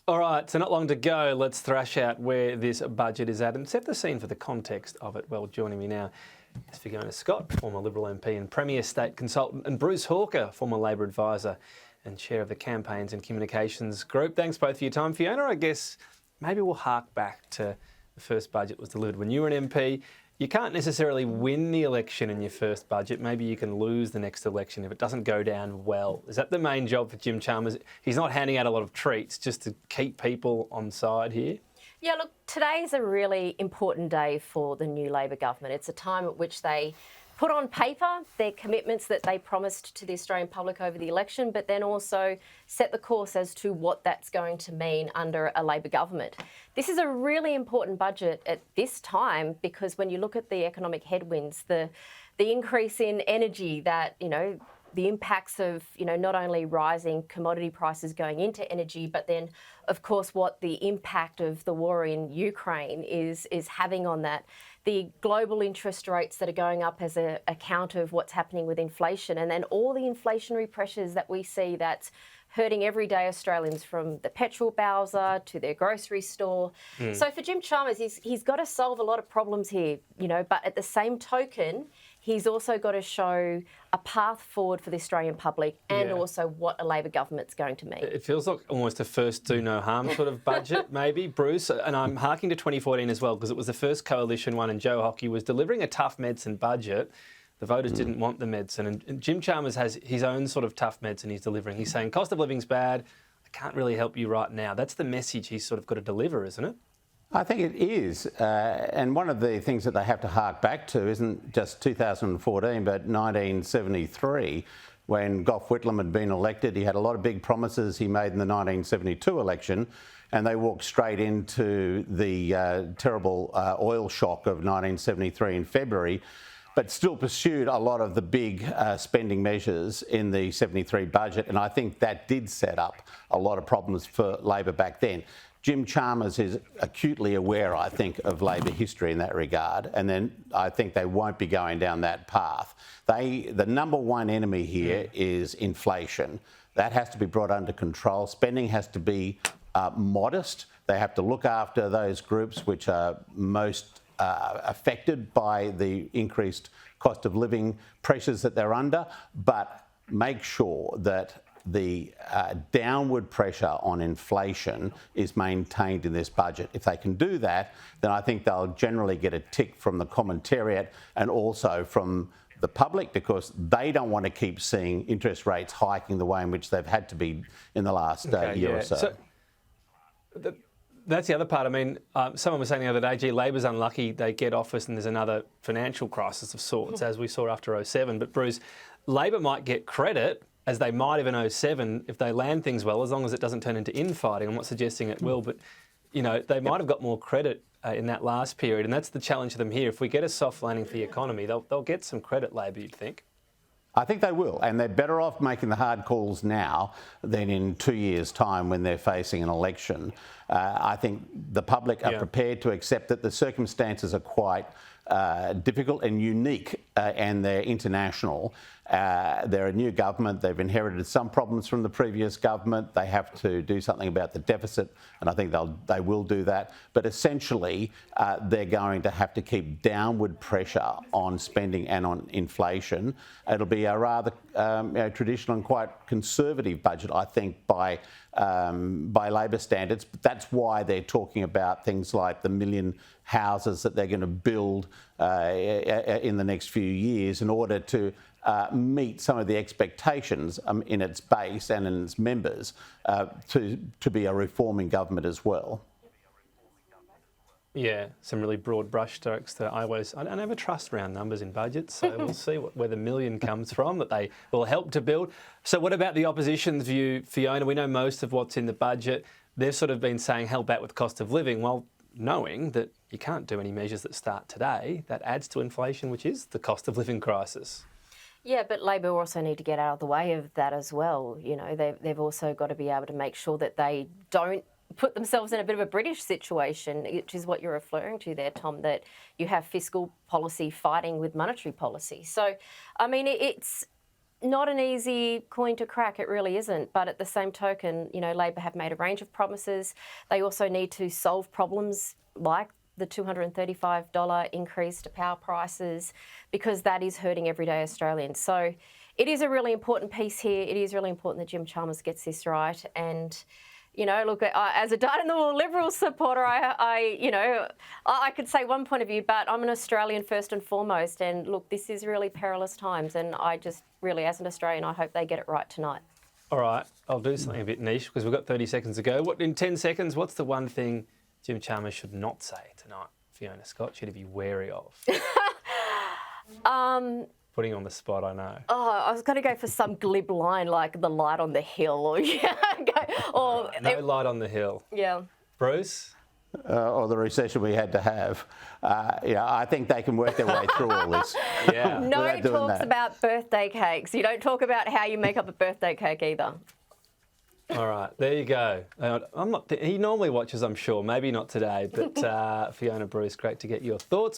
All right, so not long to go. Let's thrash out where this budget is at and set the scene for the context of it. Well, joining me now is Fiona Scott, former Liberal MP and Premier State Consultant, and Bruce Hawker, former Labor Advisor and Chair of the Campaigns and Communications Group. Thanks both for your time. Fiona, I guess maybe we'll hark back to the first budget was delivered when you were an MP. You can't necessarily win the election in your first budget. Maybe you can lose the next election if it doesn't go down well. Is that the main job for Jim Chalmers? He's not handing out a lot of treats just to keep people on side here. Yeah, look, today is a really important day for the new Labor government. It's a time at which they put on paper their commitments that they promised to the Australian public over the election, but then also set the course as to what that's going to mean under a Labor government. This is a really important budget at this time because when you look at the economic headwinds, the increase in energy that, the impacts of, not only rising commodity prices going into energy, but then, of course, what the impact of the war in Ukraine is having on that. The global interest rates that are going up as a account of what's happening with inflation, and then all the inflationary pressures that we see that's hurting everyday Australians, from the petrol bowser to their grocery store. So for Jim Chalmers, he's got to solve a lot of problems here, but at the same token, he's also got to show a path forward for the Australian public and also what a Labor government's going to mean. It feels like almost a first do no harm sort of budget, maybe, Bruce. And I'm harking to 2014 as well, because it was the first coalition one and Joe Hockey was delivering a tough medicine budget. The voters didn't want the medicine. And Jim Chalmers has his own sort of tough medicine he's delivering. He's saying cost of living's bad. I can't really help you right now. That's the message he's sort of got to deliver, isn't it? I think it is. And one of the things that they have to hark back to isn't just 2014, but 1973, when Gough Whitlam had been elected. He had a lot of big promises he made in the 1972 election, and they walked straight into the terrible oil shock of 1973 in February, but still pursued a lot of the big spending measures in the 73 budget. And I think that did set up a lot of problems for Labor back then. Jim Chalmers is acutely aware, I think, of Labor history in that regard, and then I think they won't be going down that path. The number one enemy here is inflation. That has to be brought under control. Spending has to be modest. They have to look after those groups which are most affected by the increased cost of living pressures that they're under, but make sure that the downward pressure on inflation is maintained in this budget. If they can do that, then I think they'll generally get a tick from the commentariat and also from the public, because they don't want to keep seeing interest rates hiking the way in which they've had to be in the last year or so. That's the other part. I mean, someone was saying the other day, gee, Labor's unlucky, they get office and there's another financial crisis of sorts, as we saw after 07. But Bruce, Labor might get credit, as they might have in 07, if they land things well, as long as it doesn't turn into infighting. I'm not suggesting it will, but, they might have got more credit in that last period, and that's the challenge for them here. If we get a soft landing for the economy, they'll get some credit, Labor, you'd think. I think they will, and they're better off making the hard calls now than in 2 years' time when they're facing an election. I think the public are prepared to accept that the circumstances are quite difficult and unique, and they're international. They're a new government. They've inherited some problems from the previous government. They have to do something about the deficit, and I think they will do that. But essentially, they're going to have to keep downward pressure on spending and on inflation. It'll be a rather traditional and quite conservative budget, I think, by Labor standards. But that's why they're talking about things like the 1 million houses that they're going to build in the next few years in order to meet some of the expectations in its base and in its members to be a reforming government as well. Yeah, some really broad brushstrokes that I never trust round numbers in budgets, so we'll see where the million comes from that they will help to build. So what about the opposition's view, Fiona? We know most of what's in the budget. They've sort of been saying help out with cost of living, well, knowing that you can't do any measures that start today. That adds to inflation, which is the cost of living crisis. Yeah, but Labor also need to get out of the way of that as well. They've also got to be able to make sure that they don't put themselves in a bit of a British situation, which is what you're referring to there, Tom, that you have fiscal policy fighting with monetary policy. So, I mean, it's not an easy coin to crack, it really isn't. But at the same token, you know, Labor have made a range of promises. They also need to solve problems like the $235 increase to power prices, because that is hurting everyday Australians. So it is a really important piece here. It is really important that Jim Chalmers gets this right. And, you know, look, as a dyed-in-the-wool Liberal supporter, I could say one point of view, but I'm an Australian first and foremost. And look, this is really perilous times. And I just really, as an Australian, I hope they get it right tonight. All right, I'll do something a bit niche because we've got 30 seconds to go. In 10 seconds, what's the one thing Jim Chalmers should not say tonight, Fiona Scott, should he be wary of? Putting you on the spot, I know. Oh, I was going to go for some glib line like the light on the hill, or No light on the hill. Yeah. Bruce? Or the recession we had to have. I think they can work their way through all this. Yeah. No talks about birthday cakes. You don't talk about how you make up a birthday cake either. All right, there you go. He normally watches, I'm sure. Maybe not today, but Fiona, Bruce, great to get your thoughts.